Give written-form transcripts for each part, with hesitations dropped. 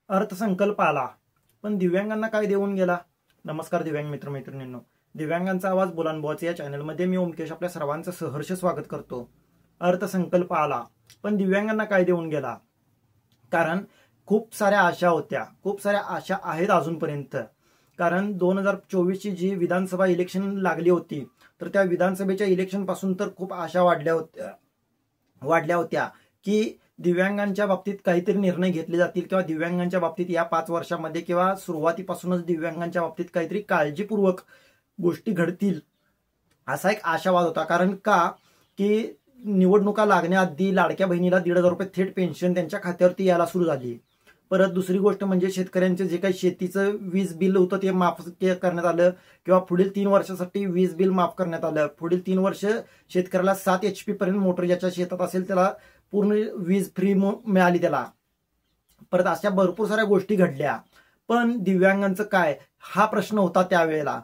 अर्थसंकल्प आला पण दिव्यांगांना काय देऊन गेला. नमस्कार दिव्यांग मित्र मैत्रिणींनो, दिव्यांगांचा आवाज बोलानबोच या चॅनलमध्ये मी ओमकेश आपल्या सर्वांचं सहर्ष स्वागत करतो. अर्थसंकल्प आला पण दिव्यांगांना काय देऊन गेला. कारण खूप साऱ्या आशा होत्या, खूप साऱ्या आशा आहेत अजूनपर्यंत. कारण 2024 ची जी विधानसभा इलेक्शन लागली होती तर त्या विधानसभेच्या इलेक्शन पासून तर खूप आशा वाढल्या होत्या की दिव्यांगांच्या बाबतीत काहीतरी निर्णय घेतले जातील किंवा दिव्यांगांच्या बाबतीत या 5 वर्षामध्ये किंवा सुरुवातीपासूनच दिव्यांगांच्या बाबतीत काहीतरी काळजीपूर्वक गोष्टी घडतील असा एक आशावाद होता. कारण का की निवडणुका लागण्याआधी लाडक्या बहिणीला 1,500 रुपये थेट पेन्शन त्यांच्या खात्यावरती यायला सुरू झाली. परत दुसरी गोष्ट म्हणजे शेतकऱ्यांचे जे काही शेतीचं वीज बिल होतं ते माफ करण्यात आलं किंवा पुढील 3 वर्षासाठी वीज बिल माफ करण्यात आलं. पुढील 3 वर्ष शेतकऱ्याला 7 HP पर्यंत मोटर ज्याच्या शेतात असेल त्याला पूर्ण वीज फ्री मिळाली त्याला. परत अशा भरपूर साऱ्या गोष्टी घडल्या. पण दिव्यांगांचं काय हा प्रश्न होता त्यावेळेला.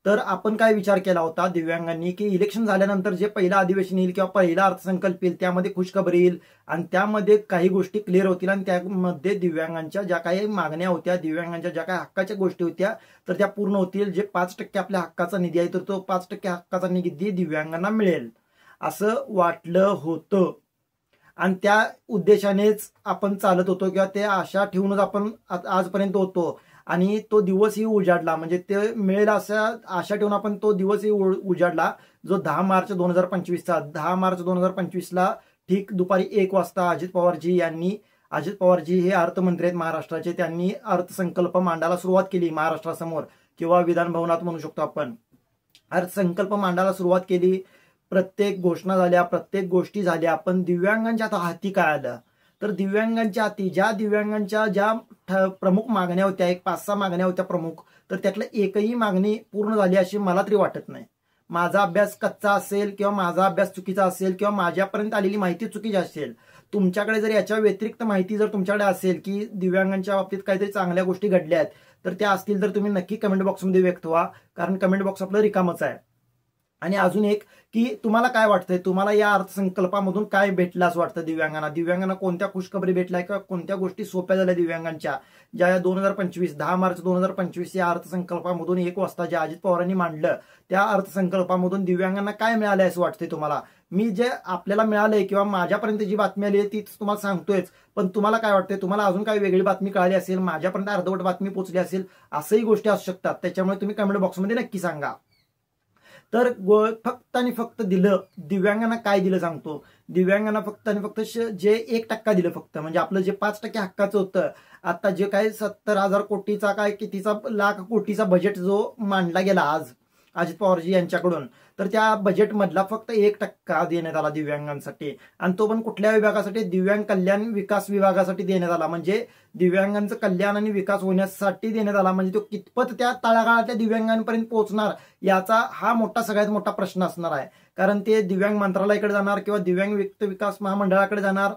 तर आपण काय विचार केला होता दिव्यांगांनी की इलेक्शन झाल्यानंतर जे पहिलं अधिवेशन येईल किंवा पहिला अर्थसंकल्प येईल त्यामध्ये खुशखबरी येईल आणि त्यामध्ये काही गोष्टी क्लिअर होतील आणि त्यामध्ये दिव्यांगांच्या ज्या काही मागण्या होत्या, दिव्यांगांच्या ज्या काही हक्काच्या गोष्टी होत्या तर त्या पूर्ण होतील. जे 5% आपल्या हक्काचा निधी आहे तर तो 5% हक्काचा निधी दिव्यांगांना मिळेल असं वाटलं होतं. आणि त्या उद्देशानेच आपण चालत होतो किंवा ते आशा ठेवूनच आपण आजपर्यंत होतो. आणि तो दिवसही उजाडला, म्हणजे ते मिळेल अशा आशा ठेवून आपण तो दिवसही उजाडला जो 10 मार्च 2025चा. 10 मार्च 2025ला ठीक दुपारी 1 वाजता अजित पवारजी हे अर्थमंत्री आहेत महाराष्ट्राचे. त्यांनी अर्थसंकल्प मांडायला सुरुवात केली महाराष्ट्रासमोर किंवा विधान भवनात म्हणू शकतो आपण. अर्थसंकल्प मांडायला सुरुवात केली, प्रत्येक घोषणा झाल्या, प्रत्येक गोष्टी झाल्या. पण दिव्यांगांच्या हाती काय आलं तर दिव्यांगांच्या हाती ज्या प्रमुख मागण्या होत्या, एक 5-6 मागण्या होत्या प्रमुख, तर त्यातलं एकही मागणी पूर्ण झाली अशी मला तरी वाटत नाही. माझा अभ्यास कच्चा असेल किंवा माझा अभ्यास चुकीचा असेल किंवा माझ्यापर्यंत आलेली माहिती चुकीची असेल. तुमच्याकडे जर याच्या व्यतिरिक्त माहिती जर तुमच्याकडे असेल की दिव्यांगांच्या बाबतीत काहीतरी चांगल्या गोष्टी घडल्या आहेत तर त्या असतील तर तुम्ही नक्की कमेंट बॉक्समध्ये व्यक्त व्हा. कारण कमेंट बॉक्स आपलं रिकामच आहे. आणि अजून एक की तुम्हाला काय वाटतंय, तुम्हाला या अर्थसंकल्पामधून काय भेटलं असं वाटतं दिव्यांगांना कोणत्या खुशखबरी भेटल्या किंवा कोणत्या गोष्टी सोप्या झाल्या दिव्यांगांच्या ज्या 10 मार्च 2025 या अर्थसंकल्पामधून 1 वाजता ज्या अजित पवारांनी मांडलं त्या अर्थसंकल्पामधून दिव्यांगांना काय मिळालंय असं वाटतंय तुम्हाला. मी जे आपल्याला मिळालंय किंवा माझ्यापर्यंत जी बातमी आली आहे तीच तुम्हाला सांगतोयच, पण तुम्हाला काय वाटतंय, तुम्हाला अजून काही वेगळी बातमी कळाली असेल, माझ्यापर्यंत अर्धवट बातमी पोहोचली असेल, असंही गोष्टी असू शकतात. त्याच्यामुळे तुम्ही कमेंट बॉक्समध्ये नक्की सांगा. तर फक्त आणि फक्त दिलं दिव्यांगांना काय दिलं सांगतो. दिव्यांगांना फक्त आणि फक्त जे 1% दिलं फक्त, म्हणजे आपलं जे 5% हक्काचं होतं. आता जे काय 70,000 कोटीचा काय कितीचा लाख कोटीचा बजेट जो मांडला गेला आज अजित पवारजी यांच्याकडून, तर त्या बजेटमधला फक्त 1% देण्यात आला दिव्यांगांसाठी. आणि तो पण कुठल्या विभागासाठी, दिव्यांग कल्याण विकास विभागासाठी देण्यात आला. म्हणजे दिव्यांगांचं कल्याण आणि विकास होण्यासाठी देण्यात आला. म्हणजे तो कितपत त्या तळागाळातल्या दिव्यांगांपर्यंत पोहोचणार याचा हा सगळ्यात मोठा प्रश्न असणार आहे. कारण ते दिव्यांग मंत्रालयाकडे जाणार किंवा दिव्यांग वित्त विकास महामंडळाकडे जाणार.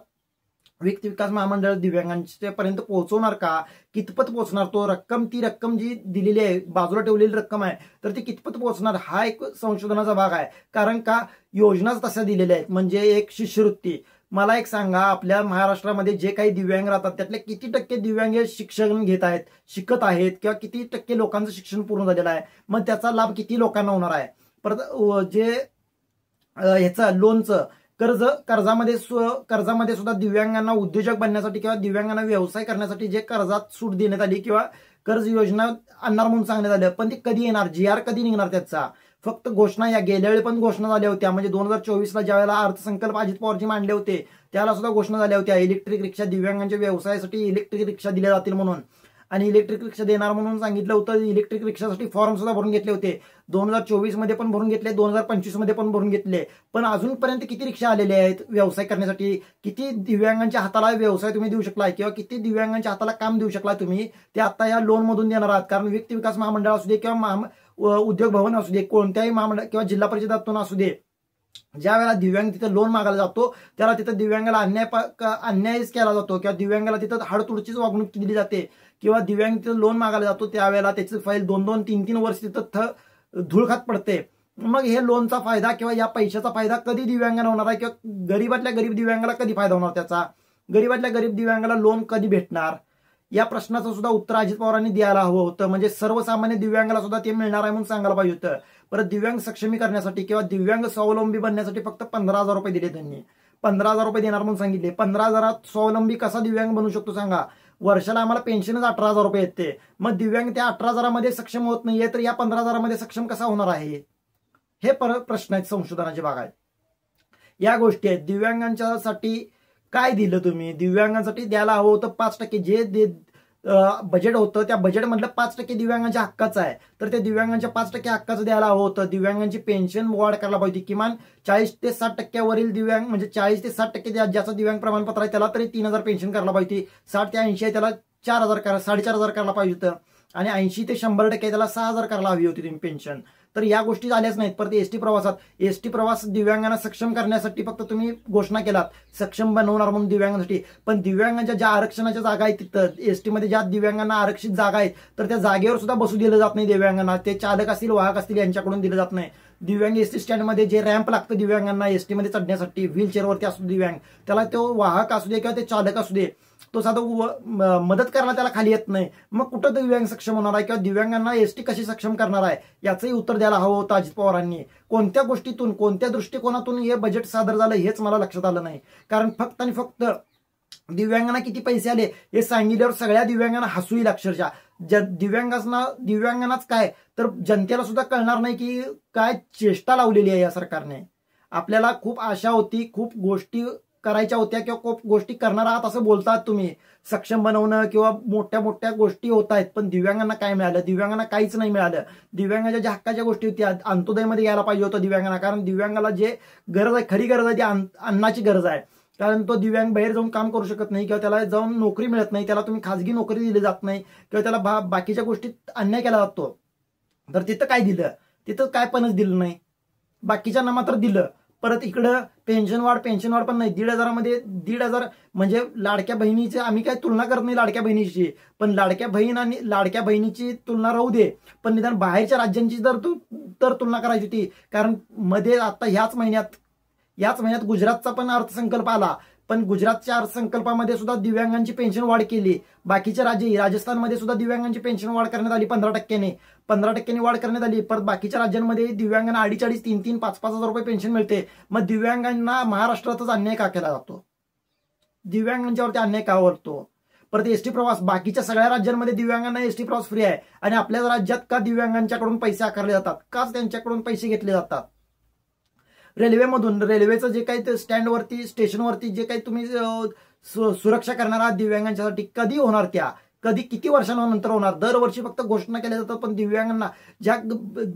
वित्त विकास महामंडळ दिव्यांगांच्या पर्यंत पोहोचवणार का, कितपत पोहोचणार, तो ती रक्कम जी दिलेली आहे बाजूला ठेवलेली रक्कम आहे तर ती कितपत पोहोचणार हा एक संशोधनाचा भाग आहे. कारण का योजनाच तशा दिलेल्या आहेत. म्हणजे एक शिष्यवृत्ती, मला एक सांगा, आपल्या महाराष्ट्रामध्ये जे काही दिव्यांग राहतात त्यातले किती टक्के दिव्यांग शिक्षण घेत आहेत, शिकत आहेत किंवा किती टक्के लोकांचं शिक्षण पूर्ण झालेलं आहे, मग त्याचा लाभ किती लोकांना होणार आहे. परत जे ह्याचं लोनचं कर्जामध्ये सुद्धा दिव्यांगांना उद्योजक बनण्यासाठी किंवा दिव्यांगांना व्यवसाय करण्यासाठी जे कर्जात सूट देण्यात आली किंवा कर्ज योजना आणणार म्हणून सांगण्यात आलं, पण ते कधी येणार, GR कधी निघणार त्याचा. फक्त घोषणा, या गेल्या वेळी पण घोषणा झाल्या होत्या. म्हणजे 2024ला ज्यावेळेला अर्थसंकल्प अजित पवारजी मांडले होते त्याला सुद्धा घोषणा झाल्या होत्या इलेक्ट्रिक रिक्षा, दिव्यांगांच्या व्यवसायासाठी इलेक्ट्रिक रिक्षा दिल्या जातील म्हणून. आणि इलेक्ट्रिक रिक्षा देणार म्हणून सांगितलं होतं. इलेक्ट्रिक रिक्षासाठी फॉर्म सुद्धा भरून घेतले होते. 2024 मध्ये पण भरून घेतले, 2025 मध्ये पण भरून घेतले. पण अजूनपर्यंत किती रिक्षा आलेल्या आहेत व्यवसाय करण्यासाठी, किती दिव्यांगांच्या हाताला व्यवसाय तुम्ही देऊ शकलाय किंवा किती दिव्यांगांच्या हाताला काम देऊ शकलाय तुम्ही, ते आता या लोन मधून देणार आहात. कारण वित्त विकास महामंडळ असू दे किंवा उद्योग भवन असू दे, कोणत्याही महामंडळ किंवा जिल्हा परिषदातून असू दे, ज्या वेळेला दिव्यांग तिथे लोन मागायला जातो त्याला तिथं दिव्यांगाला अन्यायच केला जातो किंवा दिव्यांगाला तिथं हाडतुडचीच वागणूक दिली जाते किंवा दिव्यांग तिथं लोन मागायला जातो त्यावेळेला त्याची फाईल 2-2, 3-3 वर्ष तिथं धूळ खात पडते. मग हे लोनचा फायदा किंवा या पैशाचा फायदा कधी दिव्यांगांना होणार आहे किंवा गरीबातल्या गरीब दिव्यांगाला कधी फायदा होणार त्याचा, गरीबातल्या गरीब दिव्यांगाला लोन कधी भेटणार, या प्रश्नाचं सुद्धा उत्तर अजित पवारांनी द्यायला हवं होतं. म्हणजे सर्वसामान्य दिव्यांगाला सुद्धा ते मिळणार आहे म्हणून सांगायला पाहिजे होतं. परत दिव्यांग सक्षमीकरणासाठी किंवा दिव्यांग स्वावलंबी बनण्यासाठी फक्त 15,000 रुपये दिले त्यांनी. 15,000 रुपये देणार म्हणून सांगितले. 15,000 स्वावलंबी कसा दिव्यांग बनू शकतो सांगा? वर्षाला आम्हाला पेन्शनच 18,000 रुपये येते. मग दिव्यांग त्या 18,000 सक्षम होत नाहीये तर या 15,000 सक्षम कसा होणार आहे? हे प्रश्न आहेत संशोधनाचे भाग आहेत. या गोष्टी आहेत. दिव्यांगांच्यासाठी काय दिलं तुम्ही? दिव्यांगांसाठी द्यायला हवं होतं 5%. जे बजेट होतं त्या बजेटमधलं 5% दिव्यांगांच्या हक्काचं आहे. तर त्या दिव्यांगांच्या 5% हक्काचं द्यायला हवं होतं. दिव्यांगांची पेन्शन वाढ करायला पाहिजे. किमान 40 ते 60% दिव्यांग म्हणजे 40 ते 60% ज्याचं दिव्यांग प्रमाणपत्र आहे त्याला तरी 3,000 पेन्शन करायला पाहिजे. 60 ते 80 आहे त्याला 4,000 4,500 करायला पाहिजे होतं. आणि 80 ते 100% त्याला 6,000 करायला हवी होती तुम्ही पेन्शन. तर या गोष्टी झाल्याच नाहीत. परत एसटी प्रवास दिव्यांगांना सक्षम करण्यासाठी फक्त तुम्ही घोषणा केलात सक्षम बनवणार म्हणून दिव्यांगांसाठी. पण दिव्यांगांच्या ज्या आरक्षणाच्या जागा आहेत तिथं एसटी मध्ये ज्या दिव्यांगांना आरक्षित जागा आहेत तर त्या जागेवर सुद्धा बसू दिलं जात नाही दिव्यांगांना. ते चालक असतील वाहक असतील यांच्याकडून दिलं जात नाही. दिव्यांग एसटी स्टँडमध्ये जे रॅम्प लागतं दिव्यांगांना एसटी मध्ये चढण्यासाठी व्हीलचेअरवरती असतो दिव्यांग त्याला तो वाहक असू दे किंवा ते चालक असू दे तो साधा मदत करायला त्याला खाली येत नाही. मग कुठं दिव्यांग सक्षम होणार आहे किंवा दिव्यांगांना एसटी कशी सक्षम करणार आहे याचंही उत्तर द्यायला हवं होतं अजित पवारांनी. कोणत्या गोष्टीतून कोणत्या दृष्टिकोनातून हे बजेट सादर झालं हेच मला लक्षात आलं नाही. कारण फक्त आणि फक्त दिव्यांगांना किती पैसे आले हे सांगितल्यावर सगळ्या दिव्यांगांना हसू येईल अक्षरशः. दिव्यांगांनाच काय तर जनतेला सुद्धा कळणार नाही की काय चेष्टा लावलेली आहे या सरकारने. आपल्याला खूप आशा होती, खूप गोष्टी करायच्या होत्या किंवा खूप गोष्टी करणार आहात असं बोलतात तुम्ही. सक्षम बनवणं किंवा मोठ्या मोठ्या गोष्टी होत आहेत पण दिव्यांगांना काय मिळालं? दिव्यांगांना काहीच नाही मिळालं. दिव्यांगाच्या ज्या हक्काच्या गोष्टी होत्या अंत्योदयमध्ये यायला पाहिजे होतं दिव्यांगांना. कारण दिव्यांगाला जे गरज आहे खरी गरज आहे ती अन्नाची गरज आहे. कारण तो दिव्यांग बाहेर जाऊन काम करू शकत नाही किंवा त्याला जाऊन नोकरी मिळत नाही. त्याला तुम्ही खाजगी नोकरी दिली जात नाही किंवा त्याला बाकीच्या गोष्टीत अन्याय केला जातो. तर तिथं काय दिलं? तिथं काय पणच दिलं नाही. बाकीच्यांना मात्र दिलं. परत इकडं पेन्शन वाढ पण नाही. 1,500 म्हणजे लाडक्या बहिणीची आम्ही काय तुलना करत नाही लाडक्या बहिणीची. पण लाडक्या बहीण आणि लाडक्या बहिणीची तुलना राहू दे पण निदान बाहेरच्या राज्यांची तर तुलना करायची होती. कारण मध्ये आता याच महिन्यात गुजरातचा पण अर्थसंकल्प आला. पण गुजरातच्या अर्थसंकल्पामध्ये सुद्धा दिव्यांगांची पेन्शन वाढ केली. बाकीच्या राज्य राजस्थानमध्ये सुद्धा दिव्यांगांची पेन्शन वाढ करण्यात आली 15% वाढ करण्यात आली. परत बाकीच्या राज्यांमध्ये दिव्यांगांना 2.5, 3, 5,000 रुपये पेन्शन मिळते. मग दिव्यांगांना महाराष्ट्रातच अन्याय का केला जातो? दिव्यांगांच्यावरती अन्याय का होतो? परत एसटी प्रवास बाकीच्या सगळ्या राज्यांमध्ये दिव्यांगांना एसटी प्रवास फ्री आहे आणि आपल्या राज्यात का दिव्यांगांच्याकडून पैसे आकारले जातात? काच त्यांच्याकडून पैसे घेतले जातात? रेल्वेचं जे काही स्टँडवरती स्टेशनवरती जे काही तुम्ही सुरक्षा करणार आहात दिव्यांगांच्यासाठी कधी होणार? किती वर्षांनंतर होणार? दरवर्षी फक्त घोषणा केल्या जातात पण दिव्यांगांना ज्या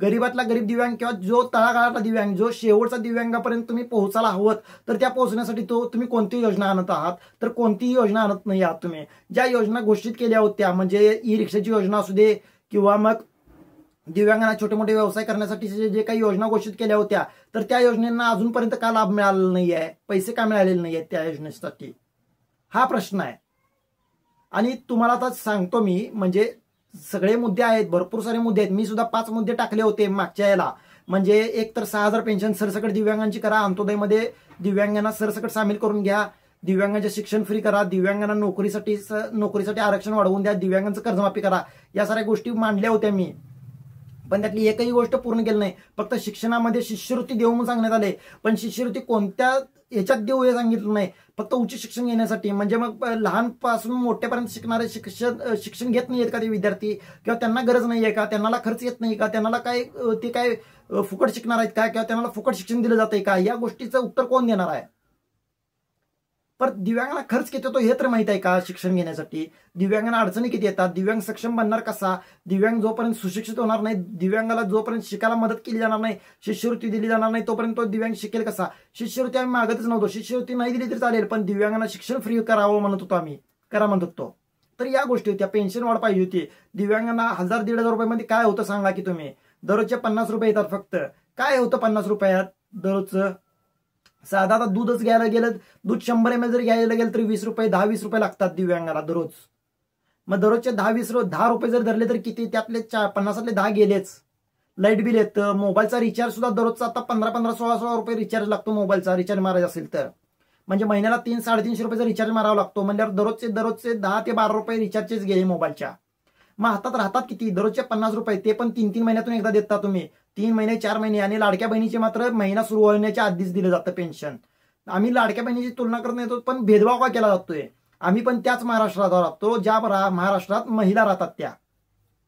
गरीबातला गरीब दिव्यांग किंवा जो तळागाळातला दिव्यांग जो शेवटचा दिव्यांगापर्यंत तुम्ही पोहोचायला हवं तर त्या पोहोचण्यासाठी तुम्ही कोणती योजना आणत आहात? तर कोणतीही योजना आणत नाही आहात तुम्ही. ज्या योजना घोषित केल्या होत्या म्हणजे ई रिक्षाची योजना असू दे किंवा मग दिव्यांगांना छोटे मोठे व्यवसाय करण्यासाठी जे काही योजना घोषित केल्या होत्या तर त्या योजनेंना अजूनपर्यंत का लाभ मिळालेला नाहीये? पैसे का मिळालेले नाहीयेत त्या योजनेसाठी? हा प्रश्न आहे. आणि तुम्हाला आता सांगतो मी म्हणजे सगळे मुद्दे आहेत, भरपूर सारे मुद्दे आहेत. मी सुद्धा 5 मुद्दे टाकले होते मागच्या याला. म्हणजे एक तर 6,000 पेन्शन सरसकट दिव्यांगांची करा. अंत्योदयमध्ये दिव्यांगांना सरसकट सामील करून घ्या. दिव्यांगांचे शिक्षण फ्री करा. दिव्यांगांना नोकरीसाठी आरक्षण वाढवून द्या. दिव्यांगांचं कर्जमाफी करा. या साऱ्या गोष्टी मांडल्या होत्या मी. पण त्यातली एकही गोष्ट पूर्ण केली नाही. फक्त शिक्षणामध्ये शिष्यवृत्ती देऊ म्हणून सांगण्यात आले. पण शिष्यवृत्ती कोणत्या याच्यात देऊ हे सांगितलं नाही. फक्त उच्च शिक्षण घेण्यासाठी. म्हणजे मग लहानपासून मोठ्यापर्यंत शिकणारे शिक्षण घेत नाहीयेत का ते विद्यार्थी? किंवा त्यांना गरज नाहीये का? त्यांना खर्च येत नाही का? त्यांना काय फुकट शिकणार आहेत का? किंवा त्यांना फुकट शिक्षण दिलं जातंय का? या गोष्टीचं उत्तर कोण देणार आहे? पर दिव्यांगांना खर्च किती होतो हे तर माहित आहे का? शिक्षण घेण्यासाठी दिव्यांगांना अडचणी किती येतात? दिव्यांग सक्षम बनणार कसा? दिव्यांग जोपर्यंत सुशिक्षित होणार नाही, दिव्यांगाला जोपर्यंत शिकायला मदत केली जाणार नाही, शिष्यवृत्ती दिली जाणार नाही तोपर्यंत तो दिव्यांग शिकेल कसा? शिष्यवृत्ती आम्ही मागतच नव्हतो. शिष्यवृत्ती नाही दिली तरी चालेल पण दिव्यांगांना शिक्षण फ्री करावं म्हणत होतो आम्ही. करा म्हणत होतो. तर या गोष्टी होत्या. पेन्शन वाढ पाहिजे होती. दिव्यांगांना 1,000-1,500 रुपयामध्ये काय होतं सांगा की तुम्ही? दररोजचे 50 रुपये येतात फक्त. काय होतं 50 रुपयात दररोजचं? साधा आता दूधच घ्यायला गेलं, दूध 100 ml जर घ्यायला गेलं तरी 20 रुपये 10-20 रुपये लागतात दिव्यांगाला दररोज. मग दररोजचे 10 रुपये जर धरले तर किती? त्यातले 50तले 10 गेलेच. लाईट बिल येतं. मोबाईलचा रिचार्ज सुद्धा दररोजचा आता 15-16 रुपये रिचार्ज लागतो मोबाईलचा रिचार्ज मारायचा असेल तर. म्हणजे महिन्याला 300-350 रुपयाचा रिचार्ज मारावा लागतो. म्हणल्यावर दररोजचे 10 ते 12 रुपये रिचार्जचेच गेले मोबाईलच्या. मग हातात राहतात किती? दररोजचे 50 रुपये, ते पण 3-3 महिन्यातून एकदा देता तुम्ही. 3 महिने 4 महिने. आणि लाडक्या बहिणीचे मात्र महिना सुरू होण्याच्या आधीच दिलं जातं पेन्शन. आम्ही लाडक्या बहिणीची तुलना करत नाही, पण भेदभाव का केला जातोय? आम्ही पण त्याच महाराष्ट्रात राहतो ज्या महाराष्ट्रात महिला राहतात,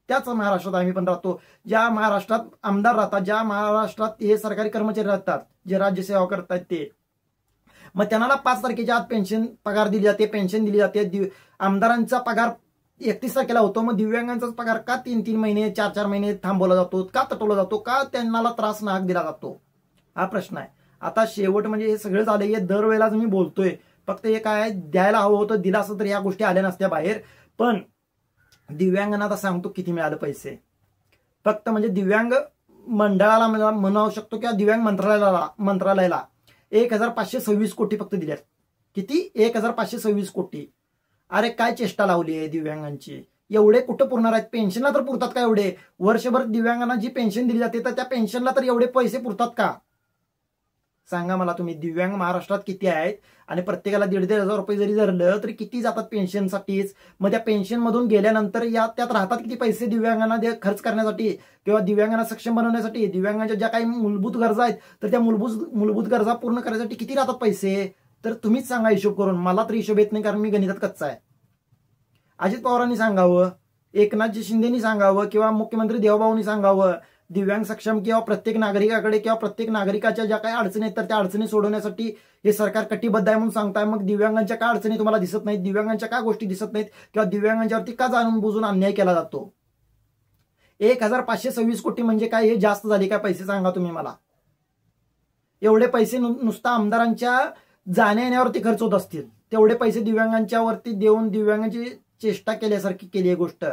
त्याच महाराष्ट्रात आम्ही पण राहतो. ज्या महाराष्ट्रात आमदार राहतात, ज्या महाराष्ट्रात हे सरकारी कर्मचारी राहतात, जे राज्यसेवा करतात ते. मग त्यांना 5 तारखेच्या आत पेन्शन पगार दिली जाते, पेन्शन दिली जाते. आमदारांचा पगार 31 तारखेला होतो. मग दिव्यांगांचाच पगार का 3-3 महिने 4-4 महिने थांबवला जातो, का तटवला जातो, का त्यांना त्रास नाहक दिला जातो? हा प्रश्न आहे. आता शेवट म्हणजे हे सगळं झालं, हे दरवेळेलाच मी बोलतोय. फक्त हे काय द्यायला हवं होतं, दिलं असं तर ह्या गोष्टी आल्या नसत्या बाहेर. पण दिव्यांगांना आता सांगतो किती मिळाले पैसे. फक्त म्हणजे दिव्यांग मंडळाला म्हणावू शकतो किंवा दिव्यांग मंत्रालयाला 1526 कोटी फक्त दिल्यात. किती? 1526 कोटी. अरे काय चेष्टा लावली आहे दिव्यांगांची? एवढे कुठं पुरणार आहेत? पेन्शनला तर पुरतात का एवढे? वर्षभर दिव्यांगांना जी पेन्शन दिली जाते तर त्या पेन्शनला तर एवढे पैसे पुरतात का? सांगा मला तुम्ही. दिव्यांग महाराष्ट्रात किती आहेत? आणि प्रत्येकाला 1,500 रुपये जरी धरलं तरी किती जातात पेन्शनसाठीच? मग त्या पेन्शन मधून गेल्यानंतर त्यात राहतात किती पैसे दिव्यांगांना खर्च करण्यासाठी किंवा दिव्यांगांना सक्षम बनवण्यासाठी? दिव्यांगांच्या ज्या काही मूलभूत गरजा आहेत तर त्या मूलभूत गरजा पूर्ण करण्यासाठी किती राहतात पैसे? तर तुम्हीच सांगा हिशोब करून. मला तर हिशोब येत नाही, कारण मी गणितात कच्चा आहे. अजित पवारांनी सांगावं, एकनाथजी शिंदेनी सांगावं किंवा मुख्यमंत्री देवभाऊनी सांगावं. दिव्यांग सक्षम किंवा प्रत्येक नागरिकाकडे किंवा प्रत्येक नागरिकाच्या ज्या काही अडचणी आहेत तर त्या अडचणी सोडवण्यासाठी हे सरकार कटिबद्ध आहे म्हणून सांगताय. मग दिव्यांगांच्या काय अडचणी तुम्हाला दिसत नाहीत? दिव्यांगांच्या काय गोष्टी दिसत नाहीत? किंवा दिव्यांगांच्यावरती का जाणून बुजून अन्याय केला जातो? 1526 कोटी म्हणजे काय? हे जास्त झाले काय पैसे? सांगा तुम्ही मला. एवढे पैसे नुसता आमदारांच्या जाण्या येण्यावरती खर्च होत असतील, तेवढे पैसे दिव्यांगांच्या वरती देऊन दिव्यांगांची चेष्टा केल्यासारखी केली आहे गोष्ट.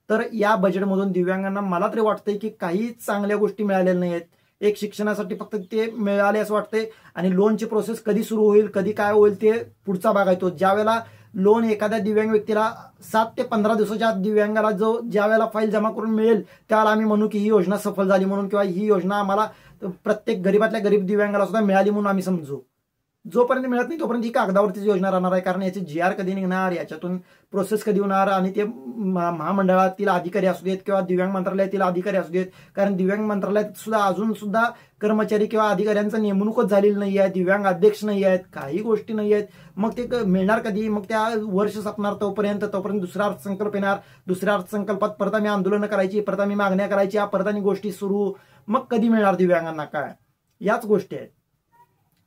तर या बजेटमधून दिव्यांगांना मला तरी वाटतंय की काही चांगल्या गोष्टी मिळालेल्या नाहीत. एक शिक्षणासाठी फक्त ते मिळाले असं वाटतंय. आणि लोनची प्रोसेस कधी सुरू होईल, कधी काय होईल ते पुढचा भाग आहे तो. ज्यावेळेला लोन एखाद्या दिव्यांग व्यक्तीला 7 ते 15 दिवसाच्या आत दिव्यांगाला ज्या वेळेला फाईल जमा करून मिळेल त्यावेळेला आम्ही म्हणू की ही योजना सफल झाली म्हणून, किंवा ही योजना आम्हाला प्रत्येक गरीबातल्या गरीब दिव्यांगाला सुद्धा मिळाली म्हणून आम्ही समजू. जोपर्यंत मिळत नाही तोपर्यंत ही कागदावरतीच योजना राहणार आहे. कारण याचे GR कधी निघणार, याच्यातून प्रोसेस कधी होणार, आणि ते महामंडळातील अधिकारी असू देत किंवा दिव्यांग मंत्रालयातील अधिकारी असू देत. कारण दिव्यांग मंत्रालयात सुद्धा अजून सुद्धा कर्मचारी किंवा अधिकाऱ्यांचं नेमणूकच झालेली नाही आहे, दिव्यांग अध्यक्ष नाही आहेत, काही गोष्टी नाही आहेत. मग ते मिळणार कधी? मग त्या वर्ष संपणार तोपर्यंत दुसरा अर्थसंकल्प येणार. दुसऱ्या अर्थसंकल्पात परत आम्ही आंदोलनं करायची, परत आम्ही मागण्या करायच्या, परत आणि गोष्टी सुरू. मग कधी मिळणार दिव्यांगांना काय? याच गोष्टी आहेत.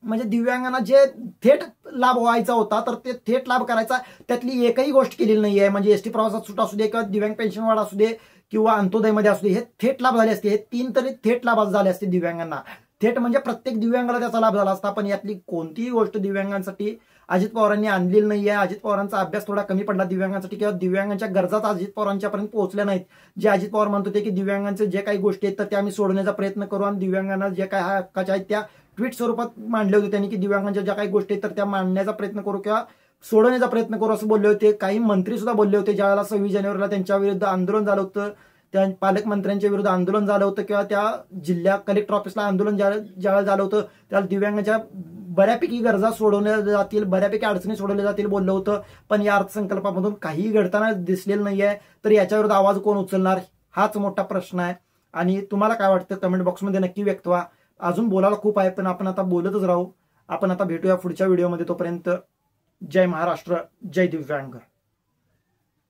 म्हणजे दिव्यांगांना जे थेट लाभ व्हायचा होता तर ते थेट लाभ करायचा, त्यातली एकही गोष्ट केलेली नाही आहे. म्हणजे एसटी प्रवासात सूट असू दे किंवा दिव्यांग पेन्शन वाढ असू दे किंवा अंत्योदयमध्ये असू दे, हे थेट लाभ झाले असते. हे 3 तरी थेट लाभ झाले असते दिव्यांगांना. थेट म्हणजे प्रत्येक दिव्यांगाला त्याचा लाभ झाला असता. पण यातली कोणतीही गोष्ट दिव्यांगांसाठी अजित पवारांनी आणलेली नाही आहे. अजित पवारांचा अभ्यास थोडा कमी पडला दिव्यांगांसाठी, किंवा दिव्यांगांच्या गरजाच अजित पवारांच्यापर्यंत पोहोचल्या नाहीत. जे अजित पवार म्हणत होते की दिव्यांगांचे जे काही गोष्टी आहेत तर त्या आम्ही सोडवण्याचा प्रयत्न करू, आणि दिव्यांगांना जे काही हक्काच्या आहेत त्या ट्विट स्वरूपात मांडले होते त्यांनी की दिव्यांगांच्या ज्या काही गोष्टी आहेत तर त्या मांडण्याचा प्रयत्न करू किंवा सोडवण्याचा प्रयत्न करू असं बोलले होते. काही मंत्री सुद्धा बोलले होते. ज्यावेळेला 26 जानेवारीला त्यांच्या विरुद्ध आंदोलन झालं होतं, त्या पालकमंत्र्यांच्या विरुद्ध आंदोलन झालं होतं, किंवा त्या जिल्हा कलेक्टर ऑफिसला आंदोलन ज्यावेळेला झालं होतं त्याला दिव्यांगांच्या बऱ्यापैकी गरजा सोडवल्या जातील, बऱ्यापैकी अडचणी सोडवल्या जातील बोललं होतं. पण या अर्थसंकल्पामधून काही घडताना दिसलेलं नाहीये. तर याच्याविरुद्ध आवाज कोण उचलणार हाच मोठा प्रश्न आहे. आणि तुम्हाला काय वाटतं कमेंट बॉक्समध्ये नक्की व्यक्त व्हा. अजून बोलायला खूप आहे पण आपण आता बोलतच राहू. आपण आता भेटूया पुढच्या व्हिडिओमध्ये. तोपर्यंत जय महाराष्ट्र, जय दिव्यांग.